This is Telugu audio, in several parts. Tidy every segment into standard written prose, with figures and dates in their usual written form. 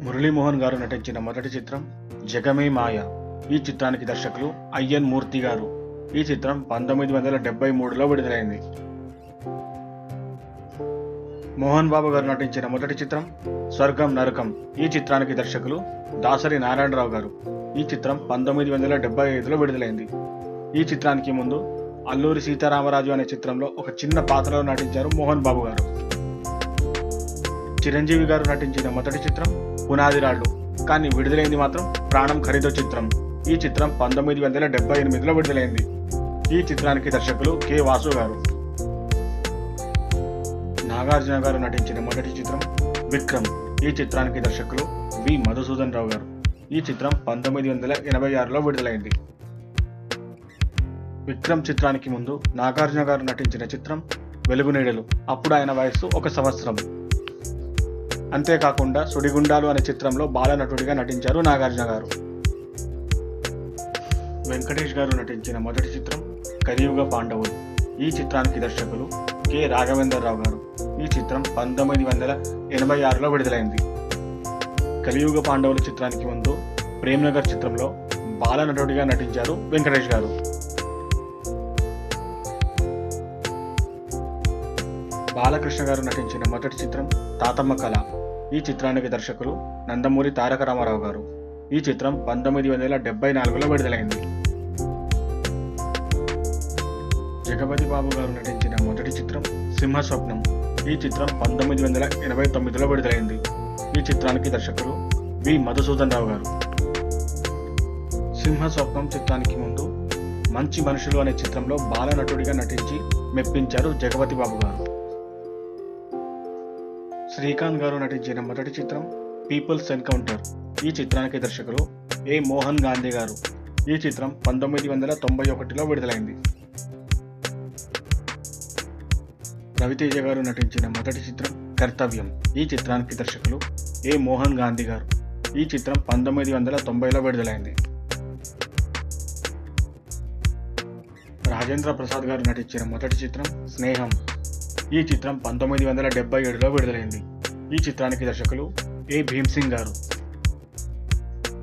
మురళీమోహన్ గారు నటించిన మొదటి చిత్రం జగమే మాయ. ఈ చిత్రానికి దర్శకులు ఐఎన్ మూర్తి గారు. ఈ చిత్రం 1973లో విడుదలైంది. మోహన్ బాబు గారు నటించిన మొదటి చిత్రం స్వర్గం నరకం. ఈ చిత్రానికి దర్శకులు దాసరి నారాయణరావు గారు. ఈ చిత్రం 1975లో విడుదలైంది. ఈ చిత్రానికి ముందు అల్లూరి సీతారామరాజు అనే చిత్రంలో ఒక చిన్న పాత్రలో నటించారు మోహన్ బాబు గారు. చిరంజీవి గారు నటించిన మొదటి చిత్రం పునాది రాళ్ళు, కానీ విడుదలైంది మాత్రం ప్రాణం ఖరీదో చిత్రం. ఈ చిత్రం 1978లో విడుదలైంది. ఈ చిత్రానికి దర్శకులు కె వాసు గారు. నాగార్జున గారు నటించిన మొదటి చిత్రం విక్రమ్. ఈ చిత్రానికి దర్శకులు వి మధుసూదన్ రావు గారు. ఈ చిత్రం 1986లో విడుదలైంది. విక్రమ్ చిత్రానికి ముందు నాగార్జున గారు నటించిన చిత్రం వెలుగు నీడలు. అప్పుడు ఆయన వయస్సు 1 సంవత్సరం. అంతేకాకుండా సుడిగుండాలు అనే చిత్రంలో బాలనటుడిగా నటించారు నాగార్జున గారు. వెంకటేష్ గారు నటించిన మొదటి చిత్రం కలియుగ పాండవులు. ఈ చిత్రానికి దర్శకులు కె రాఘవేంద్రరావు గారు. ఈ చిత్రం 1986లో విడుదలైంది. కలియుగ పాండవులు చిత్రానికి ముందు ప్రేమ్నగర్ చిత్రంలో బాలనటుడిగా నటించారు వెంకటేష్ గారు. బాలకృష్ణ గారు నటించిన మొదటి చిత్రం తాతమ్మ కళ. ఈ చిత్రానికి దర్శకులు నందమూరి తారక రామారావు గారు. ఈ చిత్రం 1974లో విడుదలైంది. జగపతి బాబు గారు నటించిన మొదటి చిత్రం సింహస్వప్నం. ఈ చిత్రం 1989లో విడుదలైంది. ఈ చిత్రానికి దర్శకులు వి మధుసూదన్ రావు గారు. సింహస్వప్నం చిత్రానికి ముందు మంచి మనుషులు అనే చిత్రంలో బాలనటుడిగా నటించి మెప్పించారు జగపతి బాబు గారు. శ్రీకాంత్ గారు నటించిన మొదటి చిత్రం పీపుల్స్ ఎన్కౌంటర్. ఈ చిత్రానికి దర్శకులు ఏ మోహన్ గాంధీ గారు. ఈ చిత్రం 1991లో విడుదలైంది. రవితేజ గారు నటించిన మొదటి చిత్రం కర్తవ్యం. ఈ చిత్రానికి దర్శకులు ఏ మోహన్ గాంధీ గారు. ఈ చిత్రం 1990లో విడుదలైంది. రాజేంద్ర ప్రసాద్ గారు నటించిన మొదటి చిత్రం స్నేహం. ఈ చిత్రం 1977లో విడుదలైంది. ఈ చిత్రానికి దర్శకులు ఏ భీమ్సింగ్ గారు.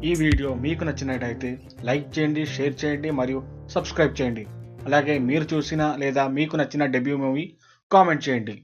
ఈ వీడియో మీకు నచ్చినట్టయితే లైక్ చేయండి, షేర్ చేయండి మరియు సబ్స్క్రైబ్ చేయండి. అలాగే మీరు చూసిన లేదా మీకు నచ్చిన డెబ్యూ మూవీ కామెంట్ చేయండి.